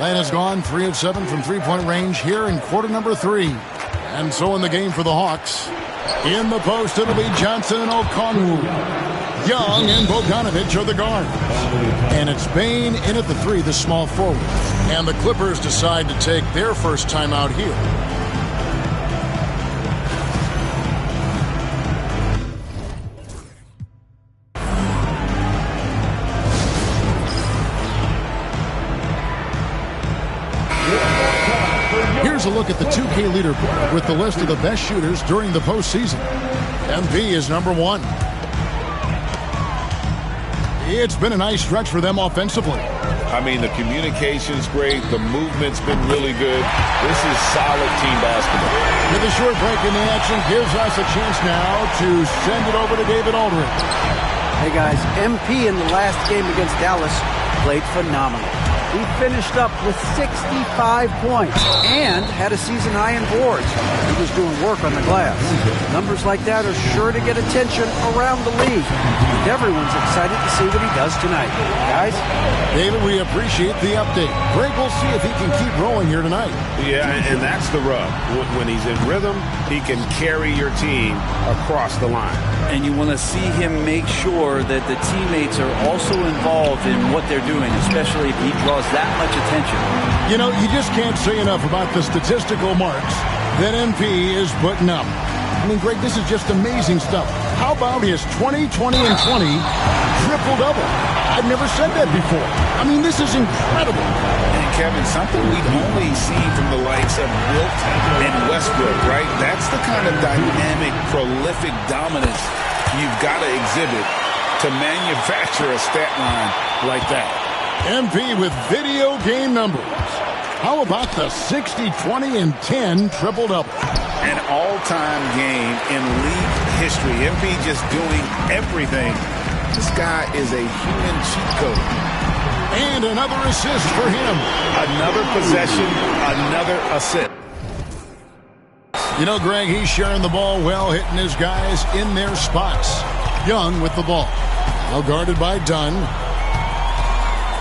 Bain has gone 3 of 7 from three-point range here in quarter number 3. And so in the game for the Hawks, in the post, it'll be Johnson and Okongwu. Young and Bogdanovich are the guards. And it's Bain in at the 3, the small forward. And the Clippers decide to take their first timeout here. Here's a look at the 2K leaderboard with the list of the best shooters during the postseason. MP is number 1. It's been a nice stretch for them offensively. I mean, the communication's great. The movement's been really good. This is solid team basketball. With a short break in the action gives us a chance now to send it over to David Aldridge. Hey, guys, MP in the last game against Dallas played phenomenal. He finished up with 65 points and had a season high in boards. He was doing work on the glass. Numbers like that are sure to get attention around the league. And everyone's excited to see what he does tonight. Guys? David, we appreciate the update. Greg, we'll see if he can keep rolling here tonight. Yeah, and that's the rub. When he's in rhythm, he can carry your team across the line. And you want to see him make sure that the teammates are also involved in what they're doing, especially if he draws that much attention. You know, you just can't say enough about the statistical marks that MP is putting up. I mean, Greg, this is just amazing stuff. How about his 20, 20, and 20 triple-double? I've never said that before. I mean, this is incredible. And Kevin, something we've only seen from the likes of Wilt and Westbrook, right? That's the kind of dynamic, prolific dominance you've got to exhibit to manufacture a stat line like that. MP with video game numbers. How about the 60, 20, and 10 triple-double? An all-time game in league history. MP just doing everything. This guy is a human cheat code. And another assist for him. Another possession, another assist. You know, Greg, he's sharing the ball well, hitting his guys in their spots. Young with the ball. Now guarded by Dunn.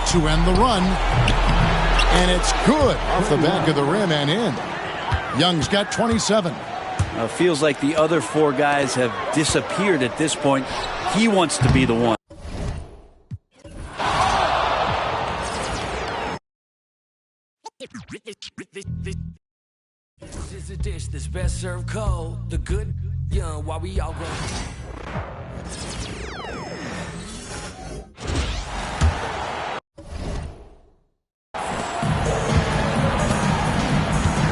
To end the run. And it's good off the back of the rim and in. Young's got 27. Feels like the other 4 guys have disappeared at this point. He wants to be the one. This is a dish that's best served cold. The good young while we all grow.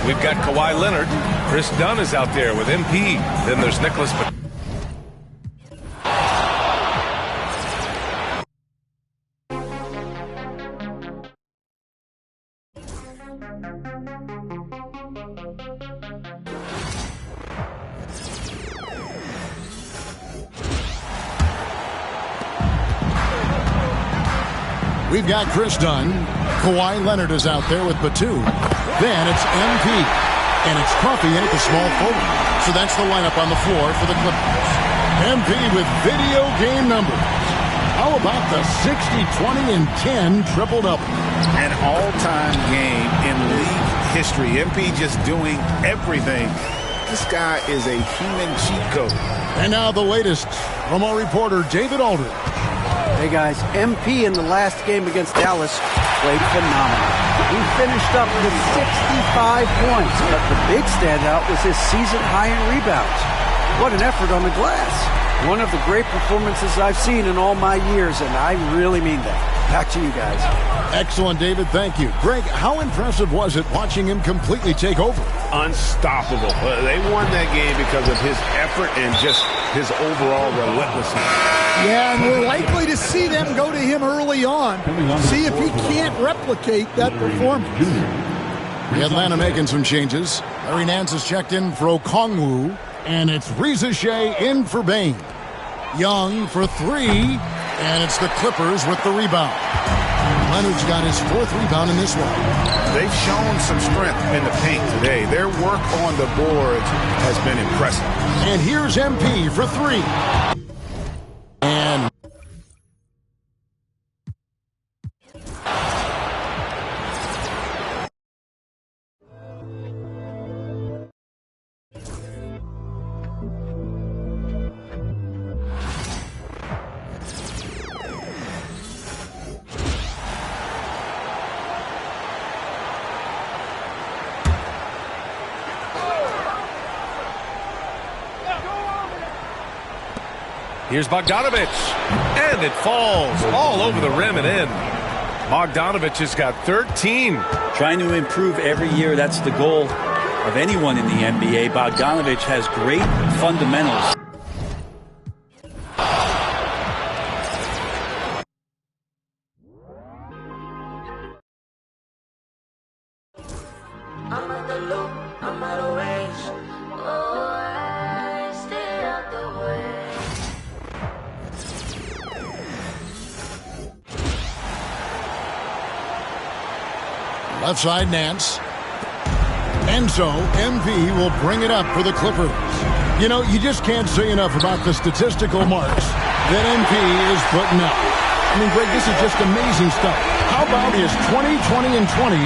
We've got Kawhi Leonard. Chris Dunn is out there with MP. Then there's Nicholas. We've got Chris Dunn. Kawhi Leonard is out there with Batum. Then it's MP. And it's Coffey in at the small forward. So that's the lineup on the floor for the Clippers. MP with video game numbers. How about the 60, 20, and 10 triple-double? An all-time game in league history. MP just doing everything. This guy is a human cheat code. And now the latest from our reporter, David Aldridge. Hey, guys, MP in the last game against Dallas played phenomenal. He finished up with 65 points, but the big standout was his season high in rebounds. What an effort on the glass. One of the great performances I've seen in all my years, and I really mean that. Back to you guys. Excellent, David. Thank you. Greg, how impressive was it watching him completely take over? Unstoppable. They won that game because of his effort and just his overall relentlessness. Yeah, and we're likely to see them go to him early on. See if he can't replicate that performance. The Atlanta making some changes. Larry Nance has checked in for Okongwu, and it's Reza Shea in for Bain. Young for 3, and it's the Clippers with the rebound. Leonard's got his 4th rebound in this one. They've shown some strength in the paint today. Their work on the boards has been impressive. And here's MP for 3. And Here's Bogdanovich, and it falls all over the rim and in. Bogdanovich has got 13. Trying to improve every year, that's the goal of anyone in the NBA. Bogdanovich has great fundamentals. I'm at the loop, I'm out of range. Oh, I stay out the way. Left side, Nance. And so, MP will bring it up for the Clippers. You know, you just can't say enough about the statistical marks that MP is putting up. I mean, Greg, this is just amazing stuff. How about his 20, 20, and 20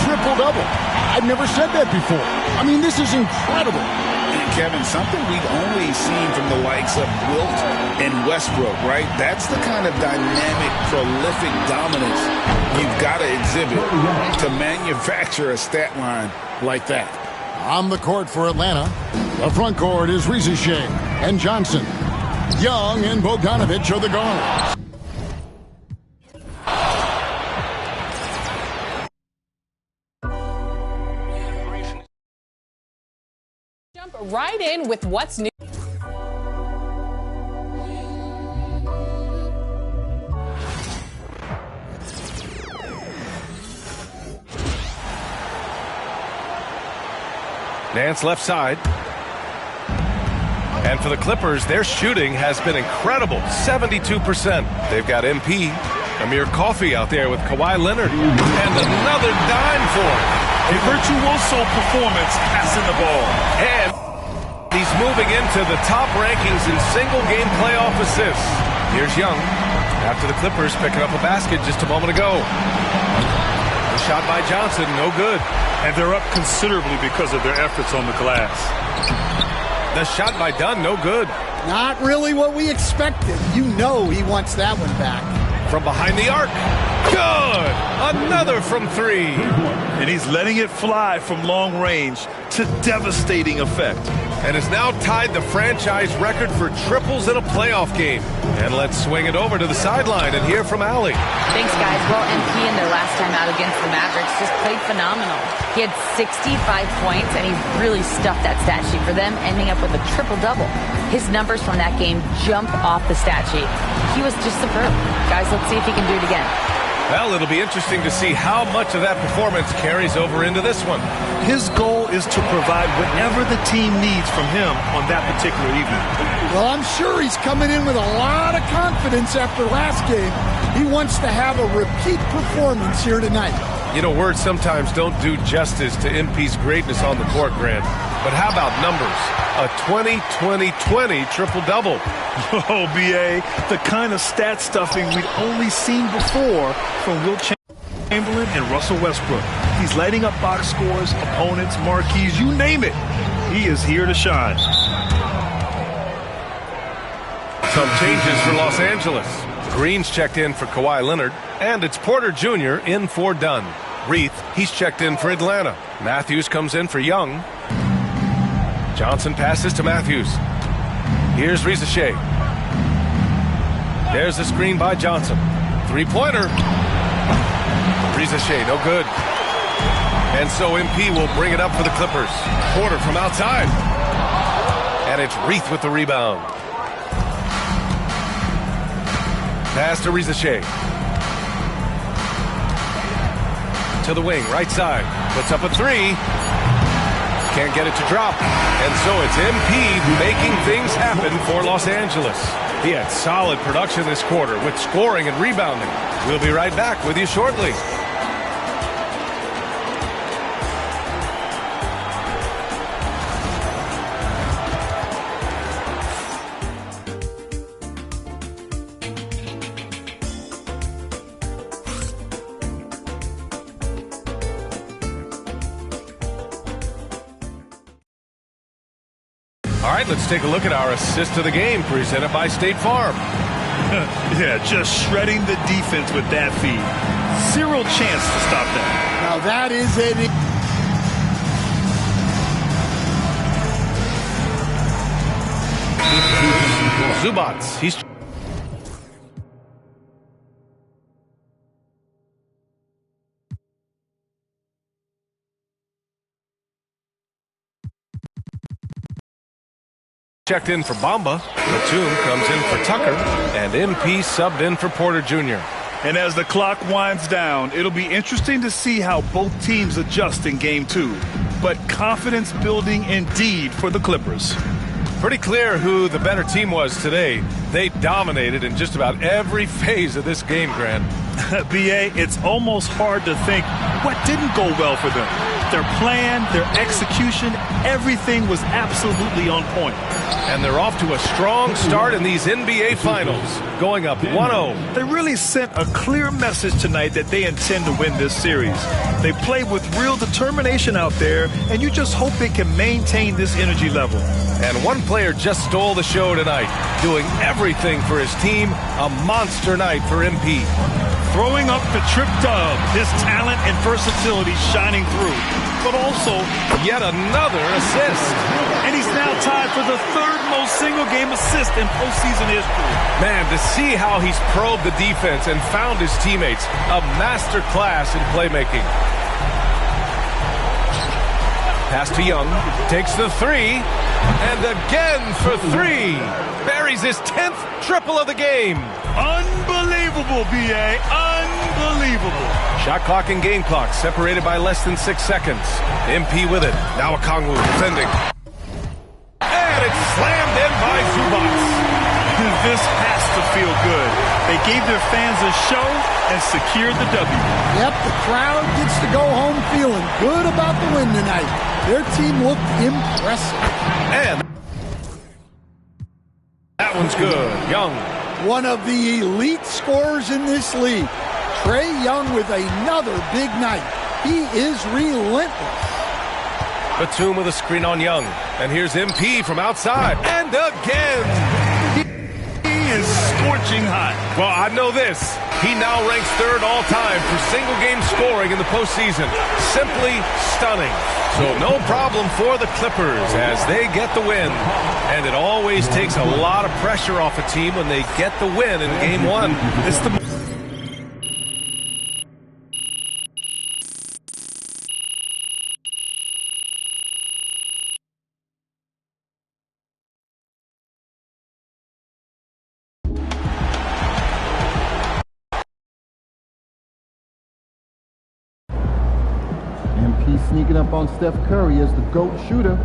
triple-double? I've never said that before. I mean, this is incredible. And Kevin, something we've only seen from the likes of Wilt and Westbrook, right? That's the kind of dynamic, prolific dominance you've got to exhibit to manufacture a stat line like that. On the court for Atlanta, the front court is Rizier and Johnson. Young and Bogdanovich are the guards. Jump right in with what's new. Nance left side. And for the Clippers, their shooting has been incredible, 72%. They've got MP, Amir Coffey out there with Kawhi Leonard. And another dime for him. A virtuoso performance passing the ball. And he's moving into the top rankings in single-game playoff assists. Here's Young after the Clippers picking up a basket just a moment ago. The shot by Johnson, no good. And they're up considerably because of their efforts on the glass. The shot by Dunn, no good. Not really what we expected. You know he wants that one back. From behind the arc. Good! Another from three. And he's letting it fly from long range to devastating effect. And has now tied the franchise record for triples in a playoff game. And let's swing it over to the sideline and hear from Allie. Thanks, guys. Well, MP in their last time out against the Mavericks just played phenomenal. He had 65 points, and he really stuffed that stat sheet for them, ending up with a triple-double. His numbers from that game jump off the stat sheet. He was just superb. Guys, let's see if he can do it again. Well, it'll be interesting to see how much of that performance carries over into this one. His goal is to provide whatever the team needs from him on that particular evening. Well, I'm sure he's coming in with a lot of confidence after last game. He wants to have a repeat performance here tonight. You know, words sometimes don't do justice to MP's greatness on the court, Grant. But how about numbers? A 20-20-20 triple-double. Oh, B.A., the kind of stat stuffing we'd only seen before from Wilt Chamberlain and Russell Westbrook. He's lighting up box scores, opponents, marquees, you name it. He is here to shine. Some changes for Los Angeles. Green's checked in for Kawhi Leonard, and it's Porter Jr. in for Dunn. Reith, he's checked in for Atlanta. Matthews comes in for Young. Johnson passes to Matthews. Here's Rizier. There's the screen by Johnson. Three-pointer. Rizier, no good. And so MP will bring it up for the Clippers. Porter from outside. And it's Reith with the rebound. Pass to Rizier. To the wing, right side. Puts up a three. Can't get it to drop. And so it's MP making things happen for Los Angeles. He had solid production this quarter with scoring and rebounding. We'll be right back with you shortly. All right, let's take a look at our assist of the game presented by State Farm. Yeah, just shredding the defense with that feed. Zero chance to stop that. Now that is an... Zubats, he's checked in for Bamba. Batum comes in for Tucker, and MP subbed in for Porter Jr. And as the clock winds down, it'll be interesting to see how both teams adjust in Game 2. But confidence building indeed for the Clippers. Pretty clear who the better team was today. They dominated in just about every phase of this game, Grant. B.A., it's almost hard to think what didn't go well for them. Their plan, their execution, everything was absolutely on point. And they're off to a strong start in these NBA Finals, going up 1-0. They really sent a clear message tonight that they intend to win this series. They played with real determination out there, and you just hope they can maintain this energy level. And one player just stole the show tonight, doing everything for his team. A monster night for MP. Throwing up the trip dub, his talent and versatility shining through. But also, yet another assist. And he's now tied for the third most single-game assist in postseason history. Man, to see how he's probed the defense and found his teammates, a master class in playmaking. Pass to Young, takes the three, and again for three. Buries his 10th triple of the game. Unbelievable, B.A., unbelievable. Shot clock and game clock separated by less than 6 seconds. MP with it. Now Okongwu defending. And it's slammed in by Zubats. This has to feel good. They gave their fans a show and secured the W. Yep, the crowd gets to go home feeling good about the win tonight. Their team looked impressive. And that one's good. Young. One of the elite scorers in this league. Trae Young with another big night. He is relentless. Batum with a screen on Young. And here's MP from outside. And again. He is scorching hot. Well, I know this. He now ranks third all-time for single-game scoring in the postseason. Simply stunning. So no problem for the Clippers as they get the win. And it always takes a lot of pressure off a team when they get the win in Game 1. It's the MP sneaking up on Steph Curry as the GOAT shooter.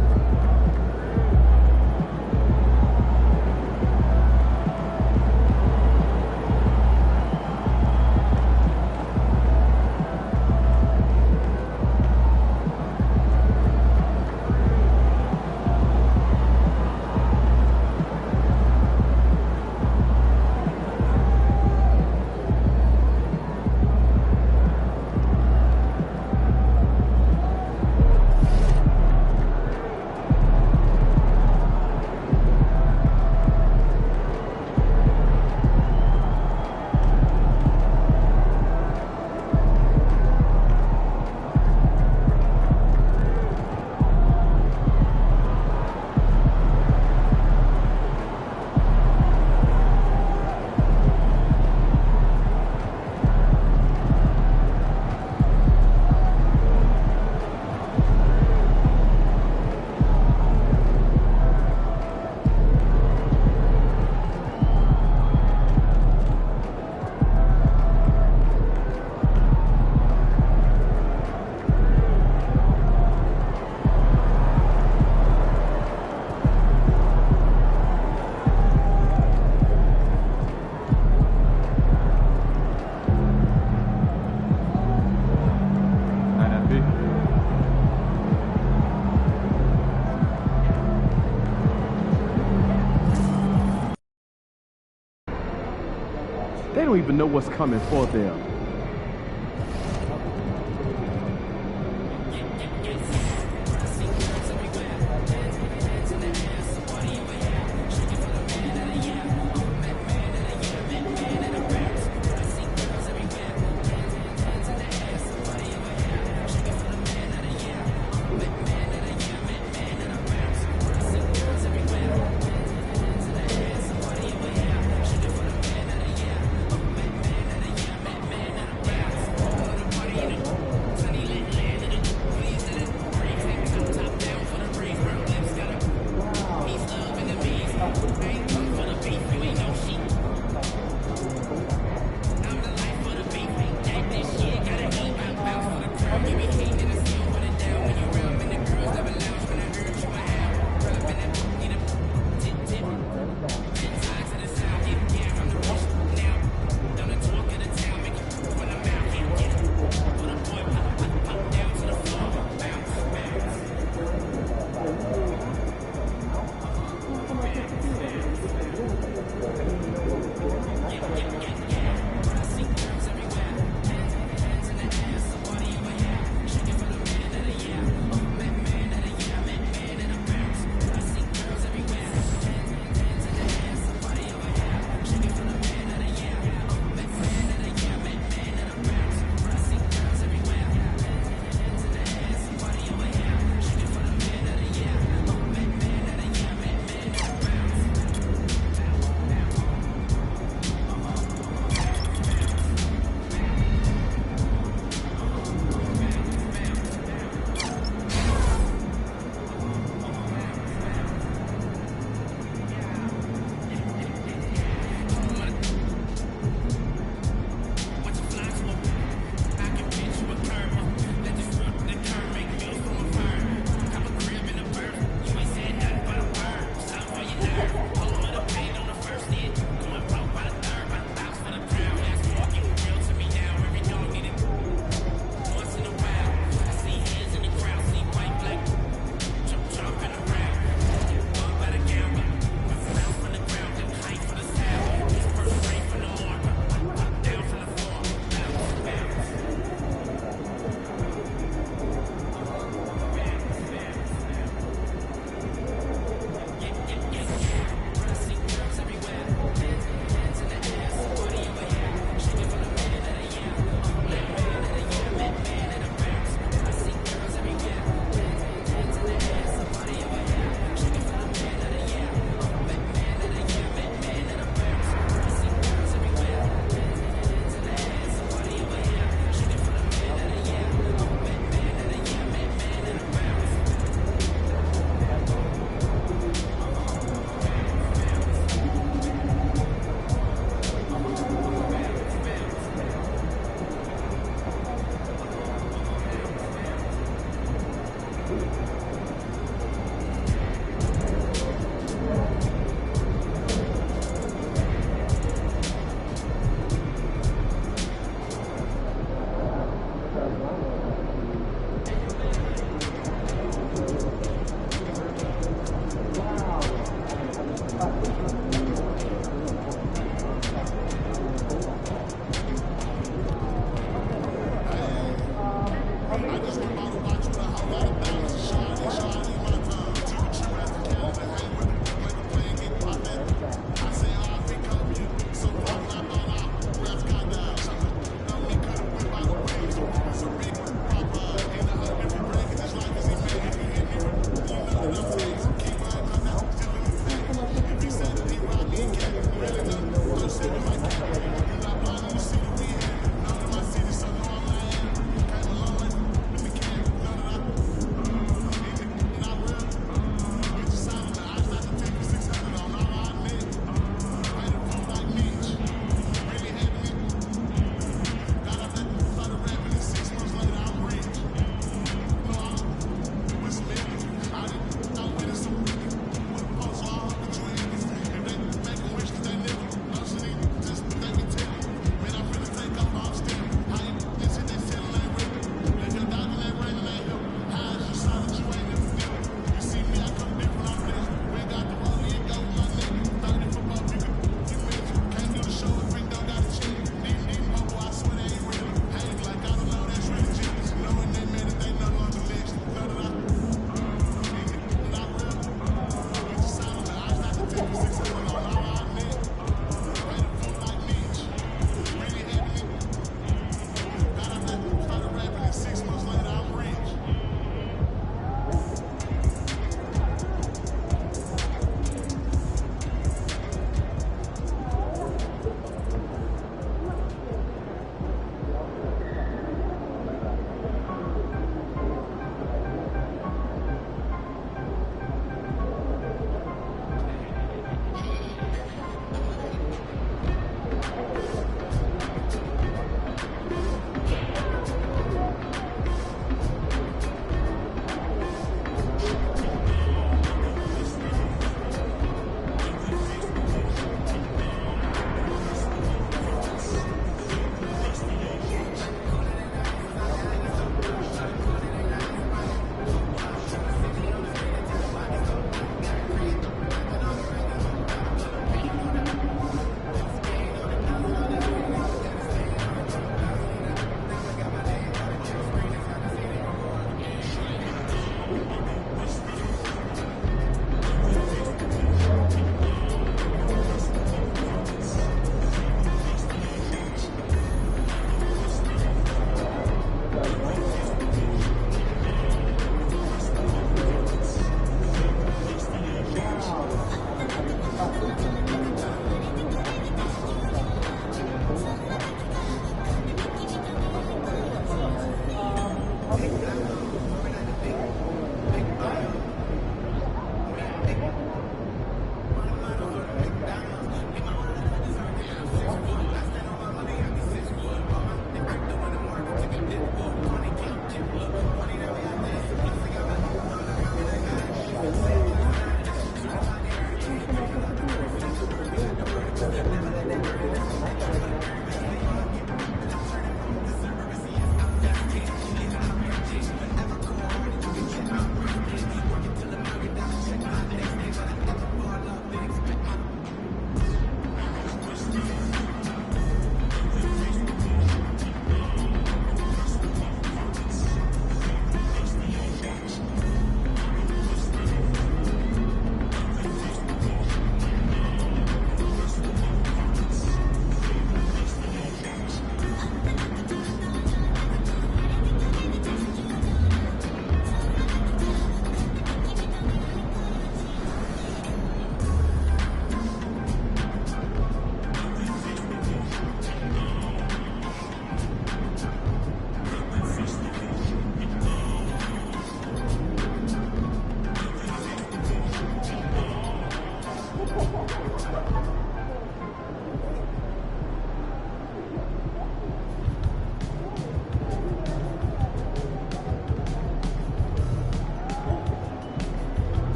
They don't even know what's coming for them.